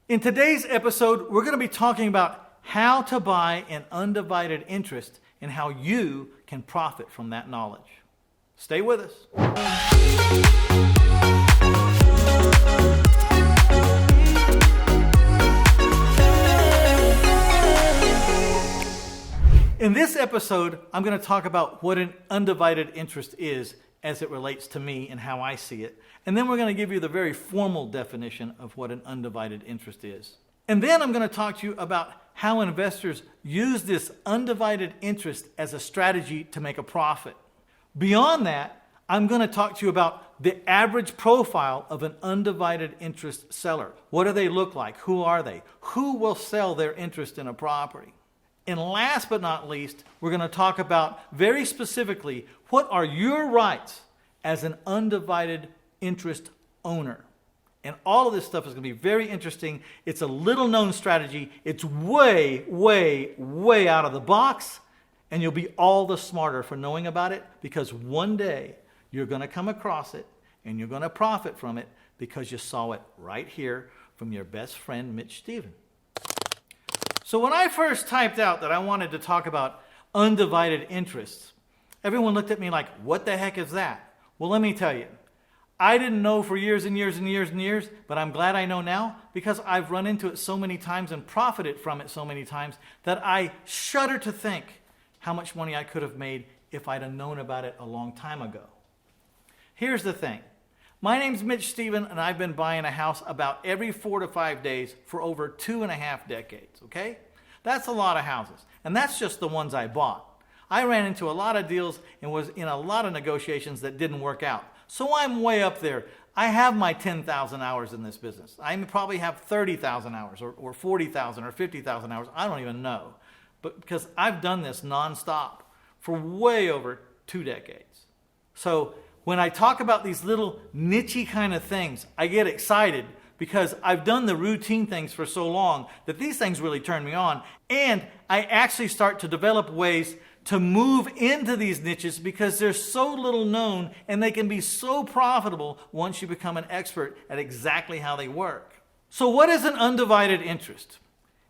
In today's episode, we're going to be talking about how to buy an undivided interest and how you can profit from that knowledge. Stay with us. In this episode, I'm going to talk about what an undivided interest is as it relates to me and how I see it. And then we're going to give you the very formal definition of what an undivided interest is. And then I'm going to talk to you about how investors use this undivided interest as a strategy to make a profit. Beyond that, I'm going to talk to you about the average profile of an undivided interest seller. What do they look like? Who are they? Who will sell their interest in a property? And last but not least, we're going to talk about very specifically what are your rights as an undivided interest owner. And all of this stuff is going to be very interesting. It's a little known strategy. It's way out of the box. And you'll be all the smarter for knowing about it because one day you're going to come across it and you're going to profit from it because you saw it right here from your best friend, Mitch Stephen. So when I first typed out that I wanted to talk about undivided interests, everyone looked at me like, what the heck is that? Well, let me tell you. I didn't know for years and years, but I'm glad I know now because I've run into it so many times and profited from it so many times that I shudder to think how much money I could have made if I'd have known about it a long time ago. Here's the thing. My name's Mitch Stephen, and I've been buying a house about every 4 to 5 days for over 2.5 decades, okay? That's a lot of houses, and that's just the ones I bought. I ran into a lot of deals and was in a lot of negotiations that didn't work out. So I'm way up there. I have my 10,000 hours in this business. I probably have 30,000 hours or 40,000 or 50,000 hours. I don't even know. But because I've done this nonstop for way over 2 decades. So when I talk about these little niche-y kind of things, I get excited because I've done the routine things for so long that these things really turn me on. And I actually start to develop ways to move into these niches because they're so little known and they can be so profitable once you become an expert at exactly how they work. So what is an undivided interest?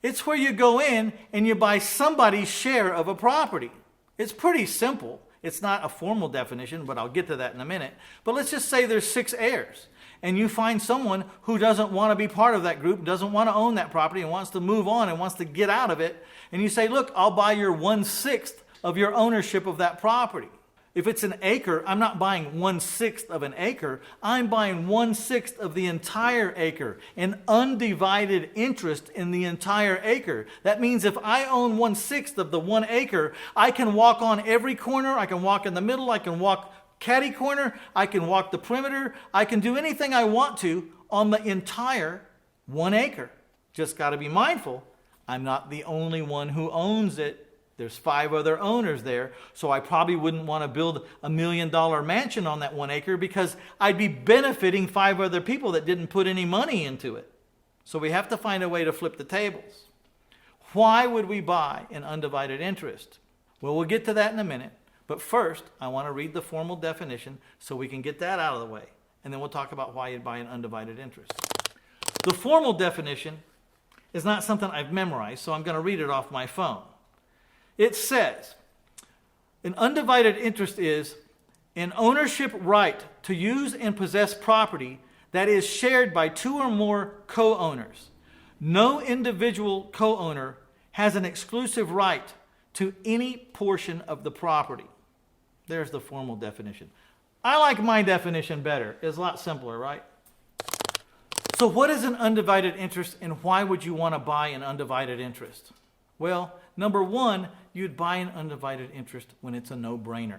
It's where you go in and you buy somebody's share of a property. It's pretty simple. It's not a formal definition, but I'll get to that in a minute. But let's just say there's 6 heirs. And you find someone who doesn't want to be part of that group, doesn't want to own that property, and wants to move on and wants to get out of it. And you say, look, I'll buy your 1/6 of your ownership of that property. If it's an acre, I'm not buying 1/6 of an acre. I'm buying 1/6 of the entire acre, an undivided interest in the entire acre. That means if I own 1/6 of the 1 acre, I can walk on every corner. I can walk in the middle. I can walk catty corner. I can walk the perimeter. I can do anything I want to on the entire 1 acre. Just got to be mindful. I'm not the only one who owns it. There's 5 other owners there, so I probably wouldn't want to build $1 million mansion on that 1 acre because I'd be benefiting 5 other people that didn't put any money into it. So we have to find a way to flip the tables. Why would we buy an undivided interest? Well, we'll get to that in a minute, but first I want to read the formal definition so we can get that out of the way, and then we'll talk about why you'd buy an undivided interest. The formal definition is not something I've memorized, so I'm going to read it off my phone. It says, an undivided interest is an ownership right to use and possess property that is shared by 2 or more co-owners. No individual co-owner has an exclusive right to any portion of the property. There's the formal definition. I like my definition better. It's a lot simpler, right? So what is an undivided interest and why would you want to buy an undivided interest? Well, number 1, you'd buy an undivided interest when it's a no-brainer.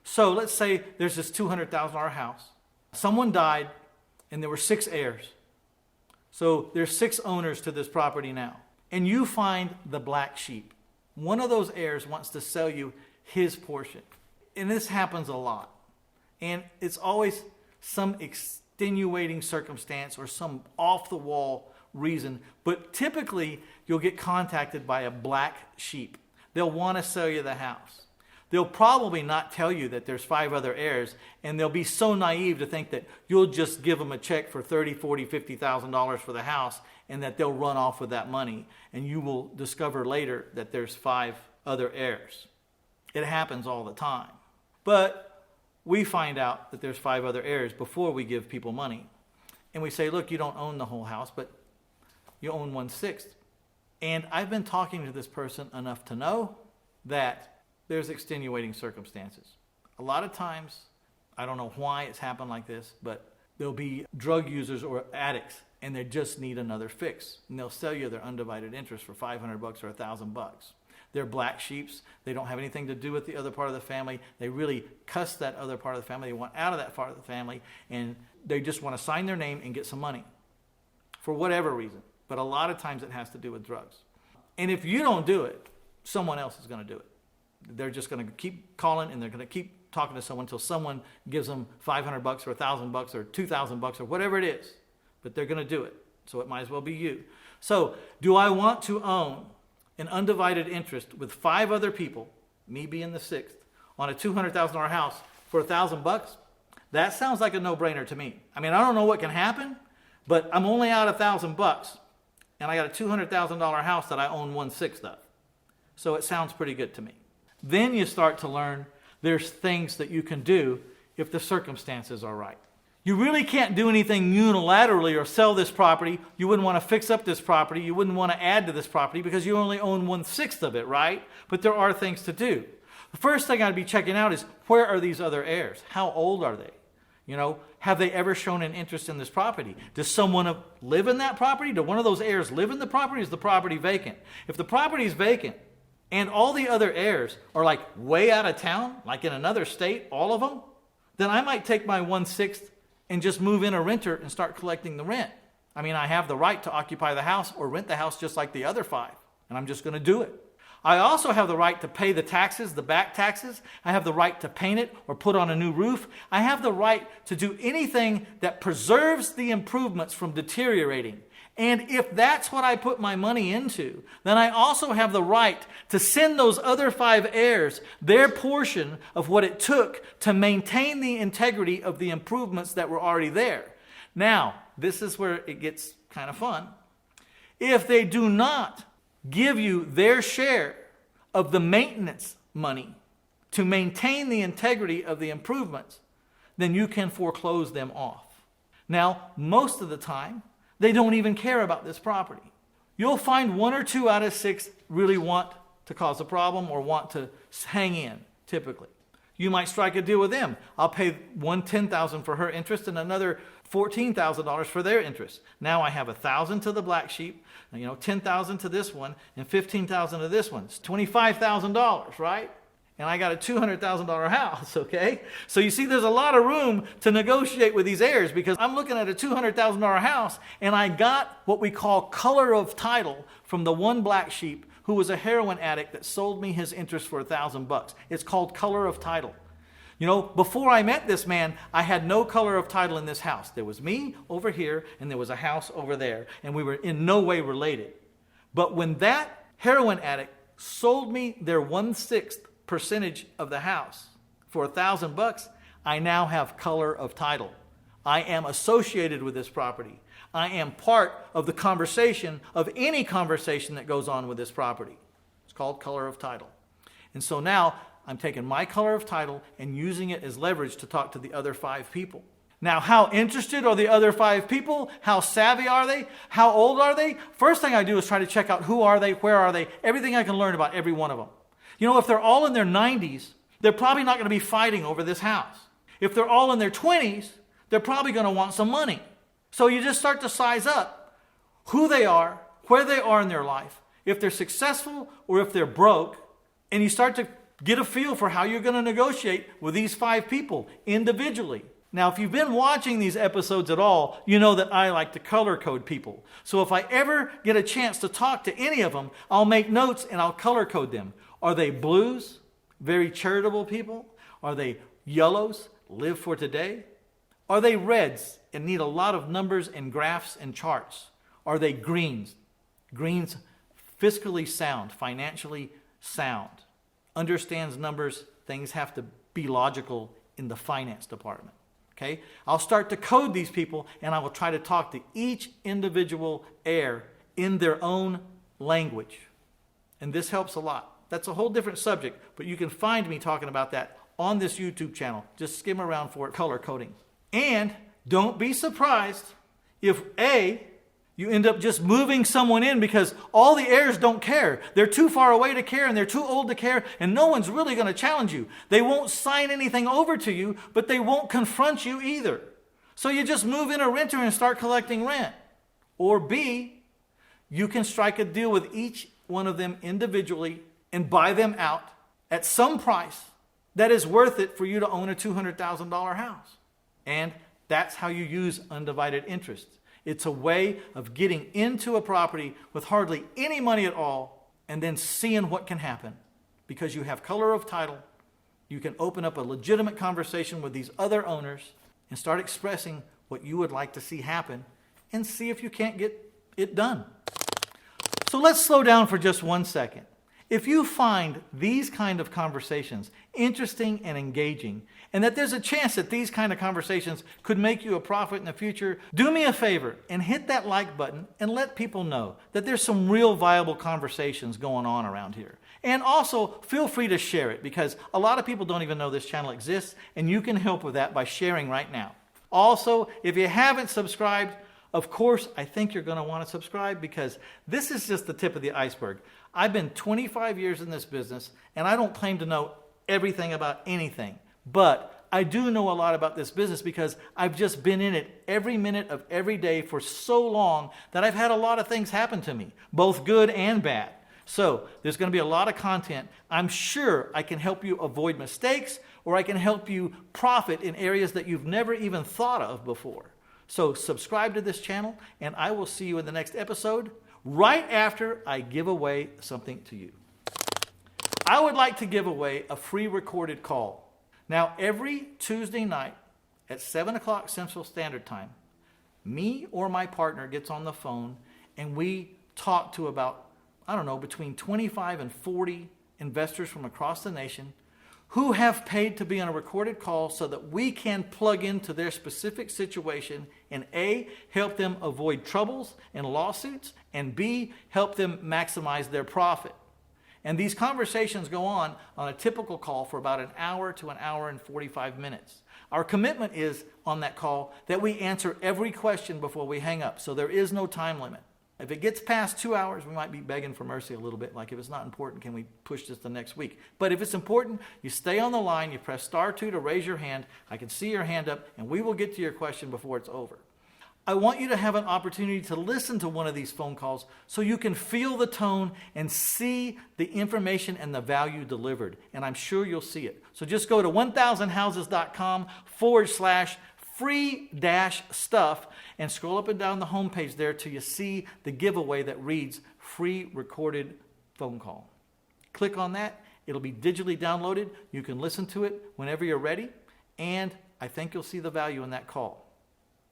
So let's say there's this $200,000 house. Someone died and there were 6 heirs. So there's 6 owners to this property now. And you find the black sheep. One of those heirs wants to sell you his portion. And this happens a lot. And it's always some extenuating circumstance or some off-the-wall reason, but typically you'll get contacted by a black sheep. They'll want to sell you the house. they'll probably not tell you that there's 5 other heirs, and they'll be so naive to think that you'll just give them a check for $30,000, $40,000, $50,000 for the house, and that they'll run off with that money, and you will discover later that there's 5 other heirs. It happens all the time. But we find out that there's 5 other heirs before we give people money. And we say, look, you don't own the whole house, but you own 1/6. And I've been talking to this person enough to know that there's extenuating circumstances. A lot of times, I don't know why it's happened like this, but there'll be drug users or addicts, and they just need another fix. And they'll sell you their undivided interest for $500 or $1,000. They're black sheeps. They don't have anything to do with the other part of the family. They really cuss that other part of the family. They want out of that part of the family, and they just want to sign their name and get some money for whatever reason. But a lot of times it has to do with drugs. And if you don't do it, someone else is going to do it. They're just going to keep calling, and they're going to keep talking to someone until someone gives them $500 or $1,000 or $2,000 or whatever it is. But they're going to do it. So it might as well be you. So do I want to own an undivided interest with 5 other people, me being the 6th, on a $200,000 house for $1,000? That sounds like a no-brainer to me. I mean, I don't know what can happen, but I'm only out $1,000, and I got a $200,000 house that I own 1/6 of. So it sounds pretty good to me. Then you start to learn there's things that you can do if the circumstances are right. You really can't do anything unilaterally or sell this property. You wouldn't want to fix up this property. You wouldn't want to add to this property because you only own 1/6 of it, right? But there are things to do. The first thing I'd be checking out is, where are these other heirs? How old are they? You know, have they ever shown an interest in this property? Does someone live in that property? Do one of those heirs live in the property? Is the property vacant? If the property is vacant and all the other heirs are like way out of town, like in another state, all of them, then I might take my 1/6 and just move in a renter and start collecting the rent. I mean, I have the right to occupy the house or rent the house just like the other 5, and I'm just going to do it. I also have the right to pay the taxes, the back taxes. I have the right to paint it or put on a new roof. I have the right to do anything that preserves the improvements from deteriorating. And if that's what I put my money into, then I also have the right to send those other 5 heirs their portion of what it took to maintain the integrity of the improvements that were already there. Now, this is where it gets kind of fun. If they do not give you their share of the maintenance money to maintain the integrity of the improvements, then you can foreclose them off. Now, most of the time, they don't even care about this property. You'll find 1 or 2 out of 6 really want to cause a problem or want to hang in, typically. You might strike a deal with them. I'll pay one $10,000 for her interest and another $14,000 for their interest. Now I have $1,000 to the black sheep, $10,000 to this one, and $15,000 to this one. It's $25,000, right? And I got a $200,000 house, okay? So you see, there's a lot of room to negotiate with these heirs because I'm looking at a $200,000 house, and I got what we call color of title from the one black sheep who was a heroin addict that sold me his interest for $1,000. It's called color of title. Before I met this man, I had no color of title in this house. There was me over here, and there was a house over there, and we were in no way related. But when that heroin addict sold me their 1/6 percentage of the house for $1,000, I now have color of title. I am associated with this property. I am part of the conversation, of any conversation that goes on with this property. It's called color of title. And so now I'm taking my color of title and using it as leverage to talk to the other 5 people. Now, how interested are the other 5 people? How savvy are they? How old are they? First thing I do is try to check out who are they, where are they, everything I can learn about every one of them. If they're all in their 90s, they're probably not going to be fighting over this house. If they're all in their 20s, they're probably going to want some money. So you just start to size up who they are, where they are in their life, if they're successful or if they're broke, and you start to get a feel for how you're going to negotiate with these 5 people individually. Now, if you've been watching these episodes at all, you know that I like to color code people. So if I ever get a chance to talk to any of them, I'll make notes and I'll color code them. Are they blues? Very charitable people? Are they yellows? Live for today? Are they reds and need a lot of numbers and graphs and charts? Are they greens? Greens, fiscally sound, financially sound, understands numbers, things have to be logical in the finance department. Okay? I'll start to code these people, and I will try to talk to each individual heir in their own language. And this helps a lot. That's a whole different subject, but you can find me talking about that on this YouTube channel. Just skim around for it, color coding. And don't be surprised if A, you end up just moving someone in because all the heirs don't care. They're too far away to care and they're too old to care, and no one's really going to challenge you. They won't sign anything over to you, but they won't confront you either. So you just move in a renter and start collecting rent. Or B, you can strike a deal with each one of them individually and buy them out at some price that is worth it for you to own a $200,000 house. And that's how you use undivided interest. It's a way of getting into a property with hardly any money at all and then seeing what can happen. Because you have color of title, you can open up a legitimate conversation with these other owners and start expressing what you would like to see happen and see if you can't get it done. So let's slow down for just 1 second. If you find these kind of conversations interesting and engaging, and that there's a chance that these kind of conversations could make you a profit in the future, do me a favor and hit that like button and let people know that there's some real viable conversations going on around here. And also, feel free to share it, because a lot of people don't even know this channel exists, and you can help with that by sharing right now. Also, if you haven't subscribed, of course, I think you're going to want to subscribe, because this is just the tip of the iceberg. I've been 25 years in this business, and I don't claim to know everything about anything. But I do know a lot about this business because I've just been in it every minute of every day for so long that I've had a lot of things happen to me, both good and bad. So there's going to be a lot of content. I'm sure I can help you avoid mistakes, or I can help you profit in areas that you've never even thought of before. So subscribe to this channel, and I will see you in the next episode, right after I give away something to you. I would like to give away a free recorded call. Now, every Tuesday night at 7 o'clock Central Standard Time, me or my partner gets on the phone and we talk to about, between 25 and 40 investors from across the nation who have paid to be on a recorded call so that we can plug into their specific situation and A, help them avoid troubles and lawsuits, and B, help them maximize their profit. And these conversations go on a typical call for about an hour to an hour and 45 minutes. Our commitment is on that call that we answer every question before we hang up, so there is no time limit. If it gets past 2 hours, we might be begging for mercy a little bit, like if it's not important, can we push this to next week? But if it's important, you stay on the line, you press *2 to raise your hand, I can see your hand up, and we will get to your question before it's over. I want you to have an opportunity to listen to one of these phone calls so you can feel the tone and see the information and the value delivered. And I'm sure you'll see it. So just go to 1000houses.com/free-stuff and scroll up and down the homepage there till you see the giveaway that reads free recorded phone call. Click on that. It'll be digitally downloaded. You can listen to it whenever you're ready. And I think you'll see the value in that call.